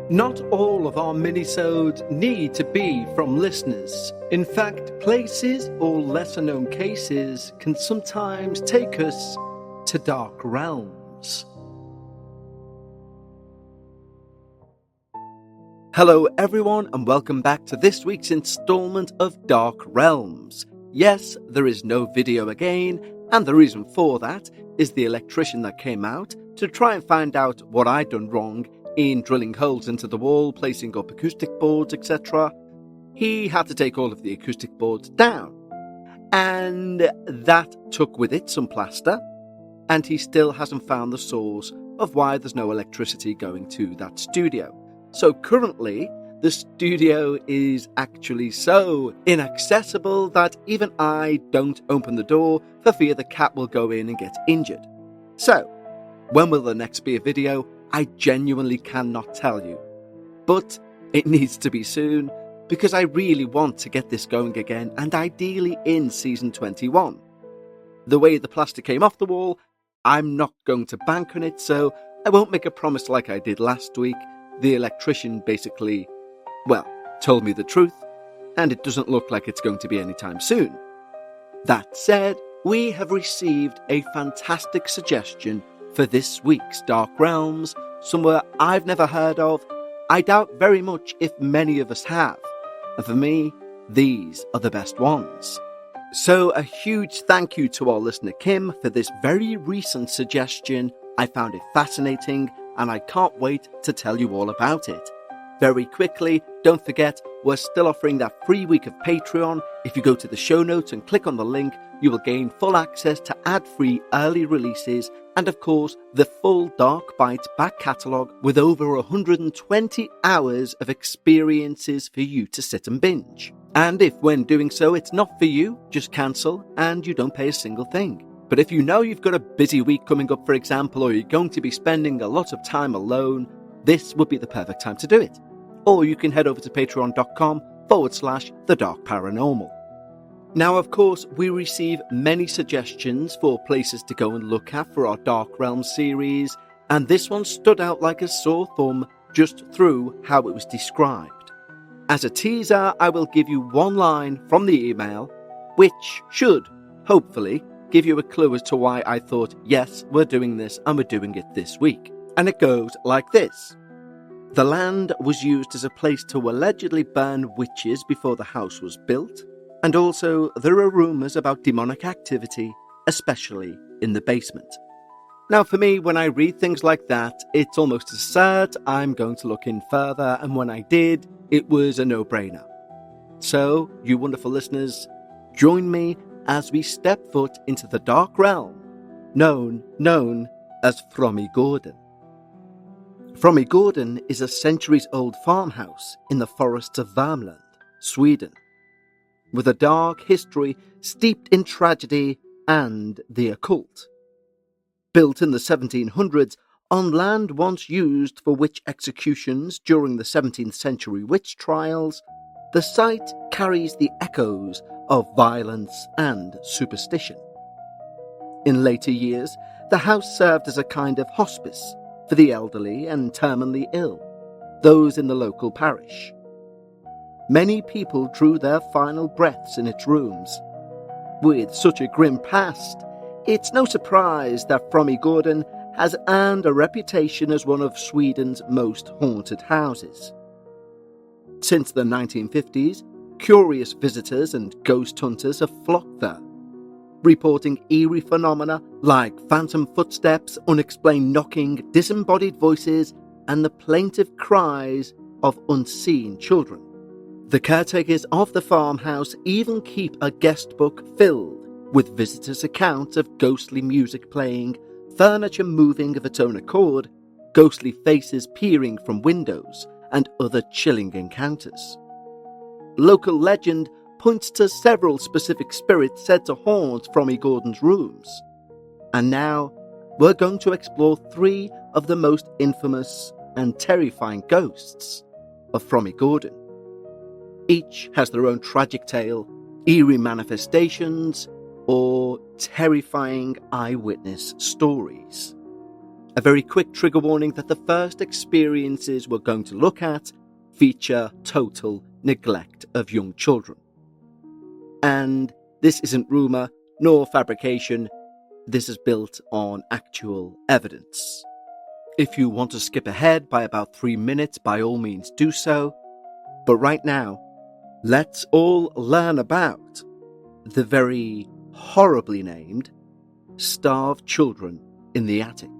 Not all of our minisodes need to be from listeners. In fact, places or lesser-known cases can sometimes take us to dark realms. Hello everyone and welcome back to this week's installment of Dark Realms. Yes, there is no video again, and the reason for that is the electrician that came out to try and find out what I'd done wrong in drilling holes into the wall, placing up acoustic boards, etc. He had to take all of the acoustic boards down, and that took with it some plaster, and he still hasn't found the source of why there's no electricity going to that studio. So currently, the studio is actually so inaccessible that even I don't open the door for fear the cat will go in and get injured. So, when will there next be a video? I genuinely cannot tell you. But it needs to be soon, because I really want to get this going again, and ideally in season 21. The way the plaster came off the wall, I'm not going to bank on it, so I won't make a promise like I did last week. The electrician basically, told me the truth, and it doesn't look like it's going to be anytime soon. That said, we have received a fantastic suggestion for this week's Dark Realms, somewhere I've never heard of. I doubt very much if many of us have. And for me, these are the best ones. So a huge thank you to our listener Kim for this very recent suggestion. I found it fascinating and I can't wait to tell you all about it. Very quickly, don't forget, we're still offering that free week of Patreon. If you go to the show notes and click on the link, you will gain full access to ad-free early releases and, of course, the full Dark Bites back catalogue with over 120 hours of experiences for you to sit and binge. And if, when doing so, it's not for you, just cancel and you don't pay a single thing. But if you know you've got a busy week coming up, for example, or you're going to be spending a lot of time alone, this would be the perfect time to do it. Or you can head over to patreon.com/The Dark Paranormal. Now, of course, we receive many suggestions for places to go and look at for our Dark Realms series, and this one stood out like a sore thumb just through how it was described. As a teaser, I will give you one line from the email, which should, hopefully, give you a clue as to why I thought, yes, we're doing this and we're doing it this week. And it goes like this. The land was used as a place to allegedly burn witches before the house was built, and also there are rumours about demonic activity, especially in the basement. Now for me, when I read things like that, it's almost as sad. I'm going to look in further, and when I did, it was a no-brainer. So, you wonderful listeners, join me as we step foot into the dark realm, known as Frammegården. Frammegården is a centuries-old farmhouse in the forests of Värmland, Sweden, with a dark history steeped in tragedy and the occult. Built in the 1700s on land once used for witch executions during the 17th century witch trials, the site carries the echoes of violence and superstition. In later years, the house served as a kind of hospice for the elderly and terminally ill, those in the local parish. Many people drew their final breaths in its rooms. With such a grim past, it's no surprise that Frammegården has earned a reputation as one of Sweden's most haunted houses. Since the 1950s, curious visitors and ghost hunters have flocked there, reporting eerie phenomena like phantom footsteps, unexplained knocking, disembodied voices, and the plaintive cries of unseen children. The caretakers of the farmhouse even keep a guest book filled with visitors' accounts of ghostly music playing, furniture moving of its own accord, ghostly faces peering from windows, and other chilling encounters. Local legend points to several specific spirits said to haunt Frammegården's rooms. And now, we're going to explore 3 of the most infamous and terrifying ghosts of Frammegården. Each has their own tragic tale, eerie manifestations, or terrifying eyewitness stories. A very quick trigger warning that the first experiences we're going to look at feature total neglect of young children. And this isn't rumour nor fabrication, this is built on actual evidence. If you want to skip ahead by about 3 minutes, by all means do so. But right now, let's all learn about the very horribly named starved children in the attic.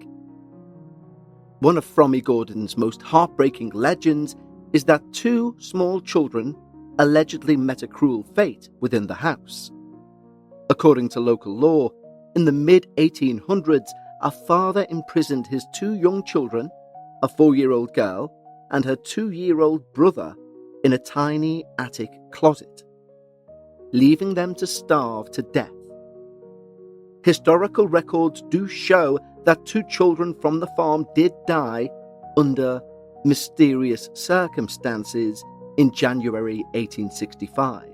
One of Frammegården's most heartbreaking legends is that 2 small children allegedly met a cruel fate within the house. According to local law, in the mid-1800s, a father imprisoned his 2 young children, a 4-year-old girl and her 2-year-old brother, in a tiny attic closet, leaving them to starve to death. Historical records do show that 2 children from the farm did die under mysterious circumstances in January 1865.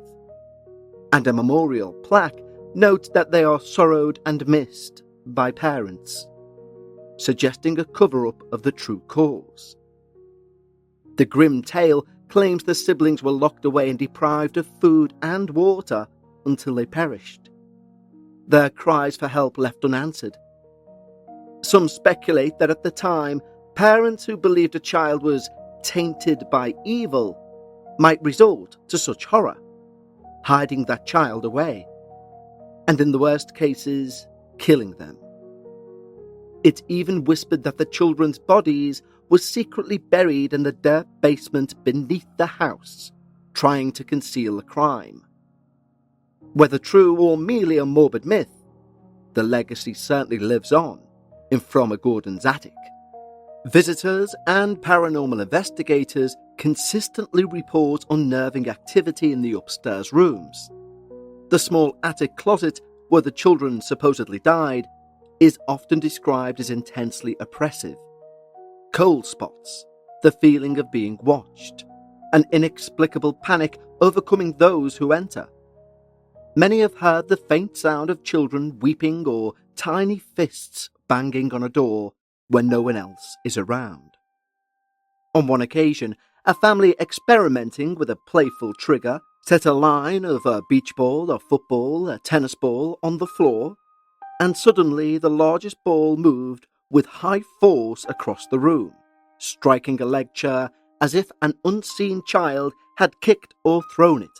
And a memorial plaque notes that they are sorrowed and missed by parents, suggesting a cover-up of the true cause. The grim tale claims the siblings were locked away and deprived of food and water until they perished, their cries for help left unanswered. Some speculate that at the time, parents who believed a child was tainted by evil might resort to such horror, hiding that child away, and in the worst cases, killing them. It's even whispered that the children's bodies were secretly buried in the dirt basement beneath the house, trying to conceal the crime. Whether true or merely a morbid myth, the legacy certainly lives on in Frammegården's attic. Visitors and paranormal investigators consistently report unnerving activity in the upstairs rooms. The small attic closet where the children supposedly died is often described as intensely oppressive. Cold spots, the feeling of being watched, an inexplicable panic overcoming those who enter. Many have heard the faint sound of children weeping or tiny fists banging on a door when no one else is around. On one occasion, a family experimenting with a playful trigger set a line of a beach ball, a football, a tennis ball on the floor, and suddenly the largest ball moved with high force across the room, striking a leg chair as if an unseen child had kicked or thrown it.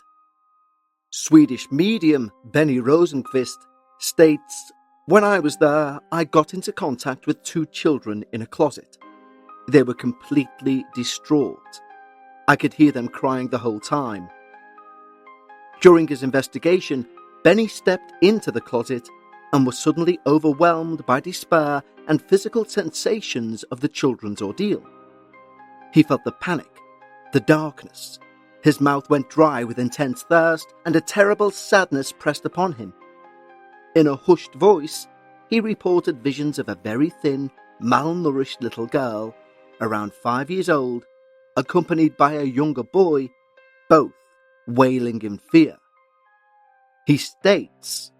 Swedish medium Benny Rosenqvist states, "When I was there, I got into contact with 2 children in a closet. They were completely distraught. I could hear them crying the whole time. During his investigation, Benny stepped into the closet and was suddenly overwhelmed by despair and physical sensations of the children's ordeal. He felt the panic, the darkness. His mouth went dry with intense thirst, and a terrible sadness pressed upon him. In a hushed voice, he reported visions of a very thin, malnourished little girl, around 5 years old, accompanied by a younger boy, both wailing in fear. He states,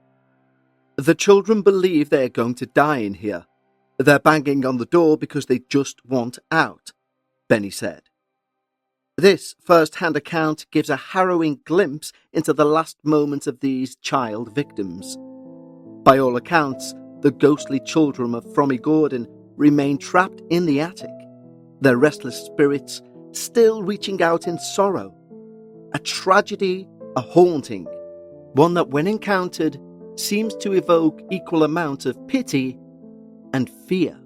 "The children believe they are going to die in here. They're banging on the door because they just want out," Benny said. This first-hand account gives a harrowing glimpse into the last moments of these child victims. By all accounts, the ghostly children of Frammegården remain trapped in the attic, their restless spirits still reaching out in sorrow. A tragedy, a haunting, one that when encountered seems to evoke equal amount of pity and fear.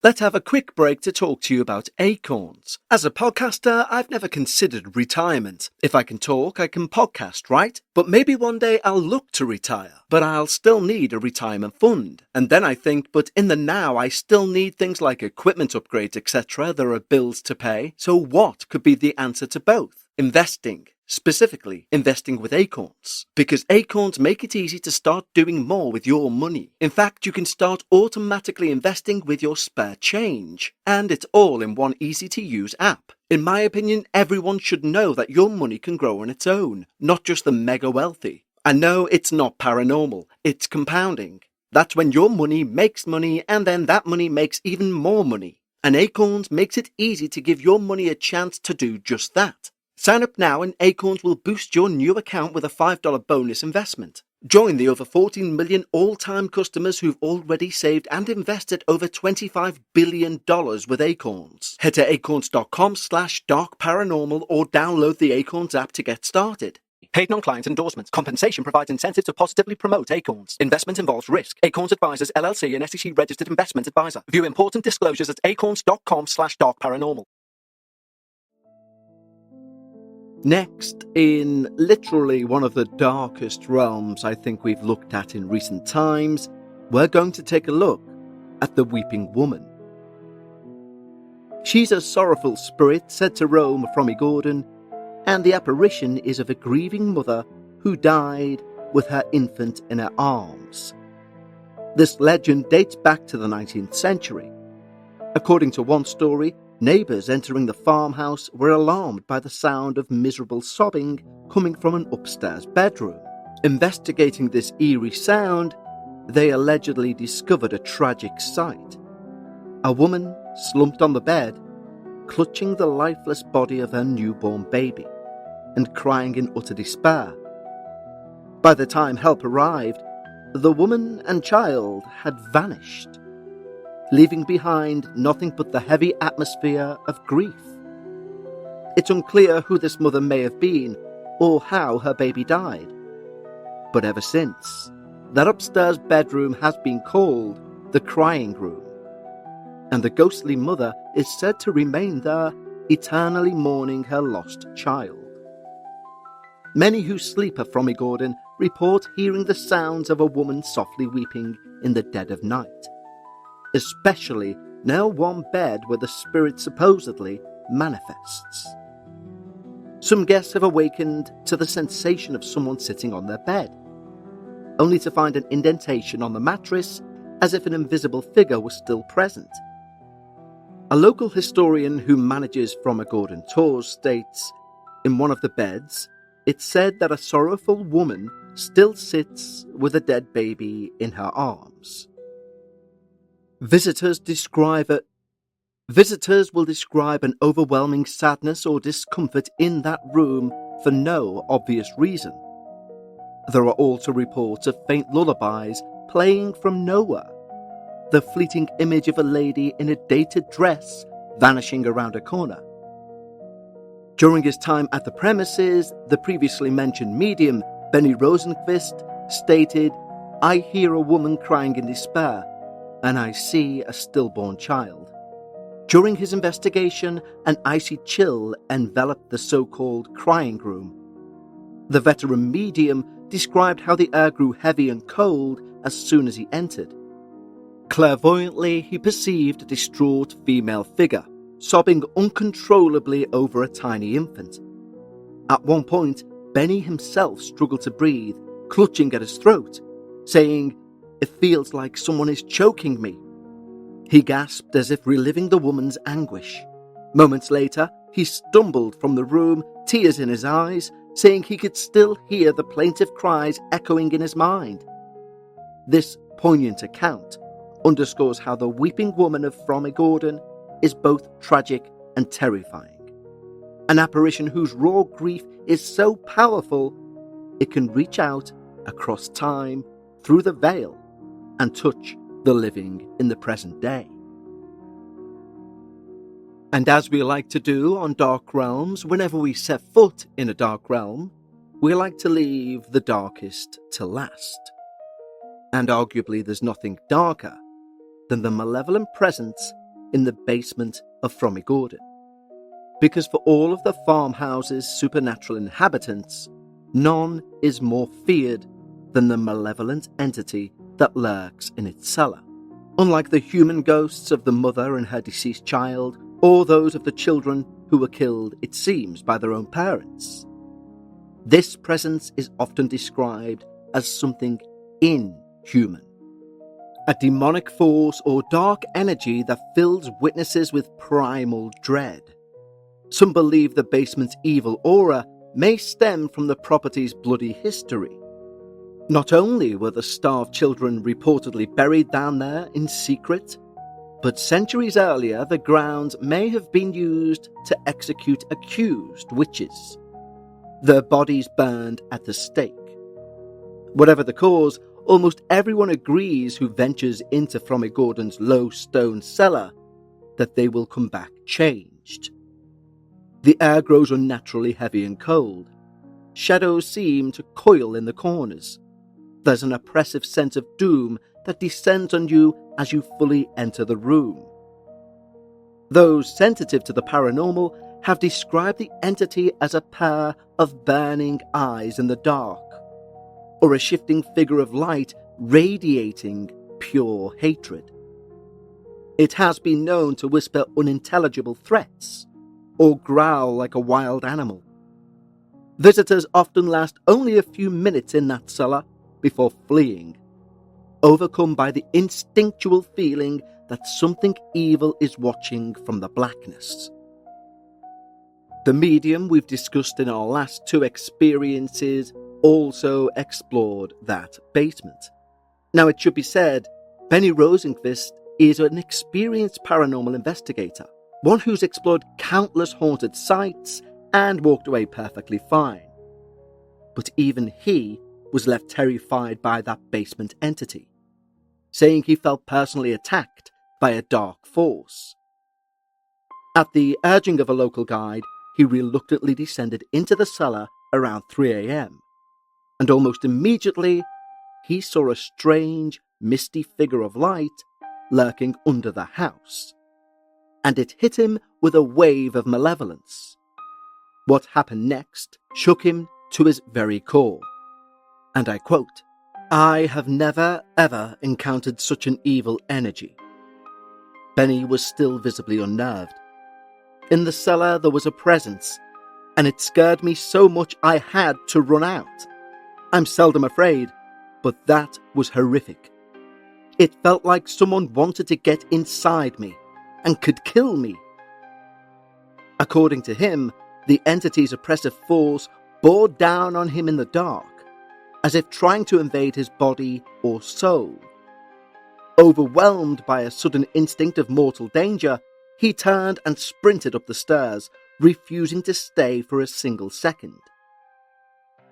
Let's have a quick break to talk to you about acorns. As a podcaster, I've never considered retirement. If I can talk, I can podcast, right? But maybe one day I'll look to retire, but I'll still need a retirement fund. And then I think, but in the now, I still need things like equipment upgrades, etc. There are bills to pay. So what could be the answer to both? Investing. Specifically, investing with acorns, because acorns make it easy to start doing more with your money. In fact, you can start automatically investing with your spare change, and it's all in one easy-to-use app. In my opinion, everyone should know that your money can grow on its own, not just the mega wealthy. I know it's not paranormal, it's compounding. That's when your money makes money, and then that money makes even more money. And Acorns makes it easy to give your money a chance to do just that. Sign up now and Acorns will boost your new account with a $5 bonus investment. Join the over 14 million all-time customers who've already saved and invested over $25 billion with Acorns. Head to acorns.com/darkparanormal or download the Acorns app to get started. Paid non-client endorsements. Compensation provides incentive to positively promote Acorns. Investment involves risk. Acorns Advisors LLC, an SEC-registered investment advisor. View important disclosures at acorns.com/darkparanormal. Next, in literally one of the darkest realms I think we've looked at in recent times, we're going to take a look at the Weeping Woman. She's a sorrowful spirit said to roam Frammegården, and the apparition is of a grieving mother who died with her infant in her arms. This legend dates back to the 19th century. According to one story, neighbours entering the farmhouse were alarmed by the sound of miserable sobbing coming from an upstairs bedroom. Investigating this eerie sound, they allegedly discovered a tragic sight. A woman slumped on the bed, clutching the lifeless body of her newborn baby and crying in utter despair. By the time help arrived, the woman and child had vanished, leaving behind nothing but the heavy atmosphere of grief. It's unclear who this mother may have been or how her baby died. But ever since, that upstairs bedroom has been called the crying room, and the ghostly mother is said to remain there, eternally mourning her lost child. Many who sleep at Frammegården report hearing the sounds of a woman softly weeping in the dead of night, especially near one bed where the spirit supposedly manifests. Some guests have awakened to the sensation of someone sitting on their bed, only to find an indentation on the mattress as if an invisible figure was still present. A local historian who manages Frammegården tours states, in one of the beds, it's said that a sorrowful woman still sits with a dead baby in her arms. Visitors will describe an overwhelming sadness or discomfort in that room for no obvious reason. There are also reports of faint lullabies playing from nowhere, the fleeting image of a lady in a dated dress vanishing around a corner. During his time at the premises, the previously mentioned medium, Benny Rosenqvist, stated, "I hear a woman crying in despair, and I see a stillborn child." During his investigation, an icy chill enveloped the so-called crying room. The veteran medium described how the air grew heavy and cold as soon as he entered. Clairvoyantly, he perceived a distraught female figure, sobbing uncontrollably over a tiny infant. At one point, Benny himself struggled to breathe, clutching at his throat, saying, "It feels like someone is choking me." He gasped as if reliving the woman's anguish. Moments later, he stumbled from the room, tears in his eyes, saying he could still hear the plaintive cries echoing in his mind. This poignant account underscores how the Weeping Woman of Frammegården is both tragic and terrifying. An apparition whose raw grief is so powerful it can reach out across time through the veil and touch the living in the present day. And as we like to do on Dark Realms, whenever we set foot in a dark realm, we like to leave the darkest to last. And arguably there's nothing darker than the malevolent presence in the basement of Frammegården. Because for all of the farmhouse's supernatural inhabitants, none is more feared than the malevolent entity that lurks in its cellar. Unlike the human ghosts of the mother and her deceased child, or those of the children who were killed, it seems, by their own parents, this presence is often described as something inhuman. A demonic force or dark energy that fills witnesses with primal dread. Some believe the basement's evil aura may stem from the property's bloody history. Not only were the starved children reportedly buried down there in secret, but centuries earlier the grounds may have been used to execute accused witches. Their bodies burned at the stake. Whatever the cause, almost everyone agrees who ventures into Frammegården's low stone cellar that they will come back changed. The air grows unnaturally heavy and cold. Shadows seem to coil in the corners. There's an oppressive sense of doom that descends on you as you fully enter the room. Those sensitive to the paranormal have described the entity as a pair of burning eyes in the dark, or a shifting figure of light radiating pure hatred. It has been known to whisper unintelligible threats, or growl like a wild animal. Visitors often last only a few minutes in that cellar before fleeing, overcome by the instinctual feeling that something evil is watching from the blackness. The medium we've discussed in our last two experiences also explored that basement. Now, it should be said, Benny Rosenqvist is an experienced paranormal investigator, one who's explored countless haunted sites and walked away perfectly fine. But even he was left terrified by that basement entity, saying he felt personally attacked by a dark force. At the urging of a local guide, he reluctantly descended into the cellar around 3 a.m, and almost immediately he saw a strange, misty figure of light lurking under the house, and it hit him with a wave of malevolence. What happened next shook him to his very core, and I quote, "I have never ever encountered such an evil energy." Benny was still visibly unnerved. In the cellar there was a presence, and it scared me so much I had to run out. I'm seldom afraid, but that was horrific. It felt like someone wanted to get inside me and could kill me. According to him, the entity's oppressive force bore down on him in the dark, as if trying to invade his body or soul. Overwhelmed by a sudden instinct of mortal danger, he turned and sprinted up the stairs, refusing to stay for a single second.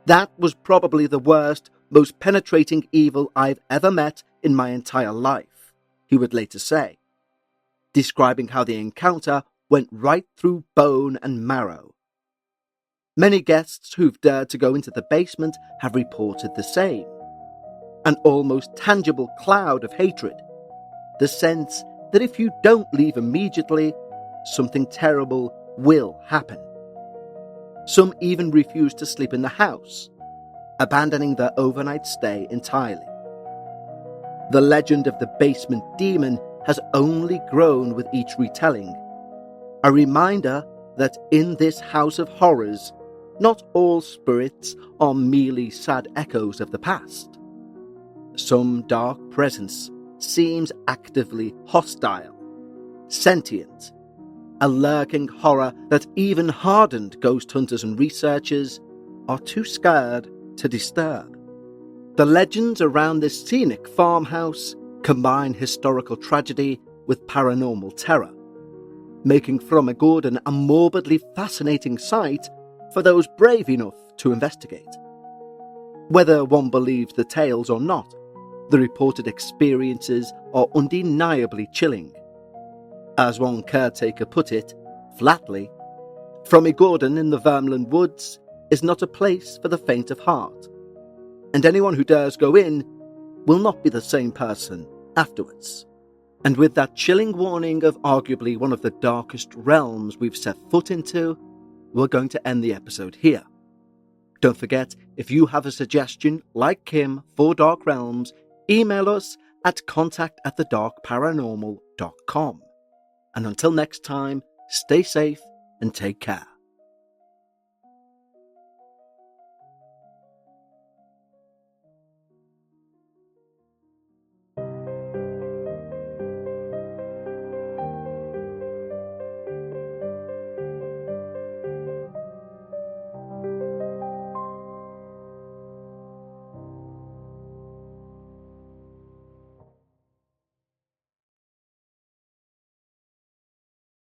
That was probably the worst, most penetrating evil I've ever met in my entire life, he would later say, describing how the encounter went right through bone and marrow. Many guests who've dared to go into the basement have reported the same. An almost tangible cloud of hatred, the sense that if you don't leave immediately, something terrible will happen. Some even refuse to sleep in the house, abandoning their overnight stay entirely. The legend of the basement demon has only grown with each retelling, a reminder that in this house of horrors, not all spirits are merely sad echoes of the past. Some dark presence seems actively hostile, sentient, a lurking horror that even hardened ghost hunters and researchers are too scared to disturb. The legends around this scenic farmhouse combine historical tragedy with paranormal terror, making Frammegården a morbidly fascinating sight for those brave enough to investigate. Whether one believes the tales or not, the reported experiences are undeniably chilling. As one caretaker put it, flatly, Frammegården in the Värmland woods is not a place for the faint of heart, and anyone who dares go in will not be the same person afterwards. And with that chilling warning of arguably one of the darkest realms we've set foot into, we're going to end the episode here. Don't forget, if you have a suggestion like Kim for Dark Realms, email us at contact@thedarkparanormal.com. And until next time, stay safe and take care.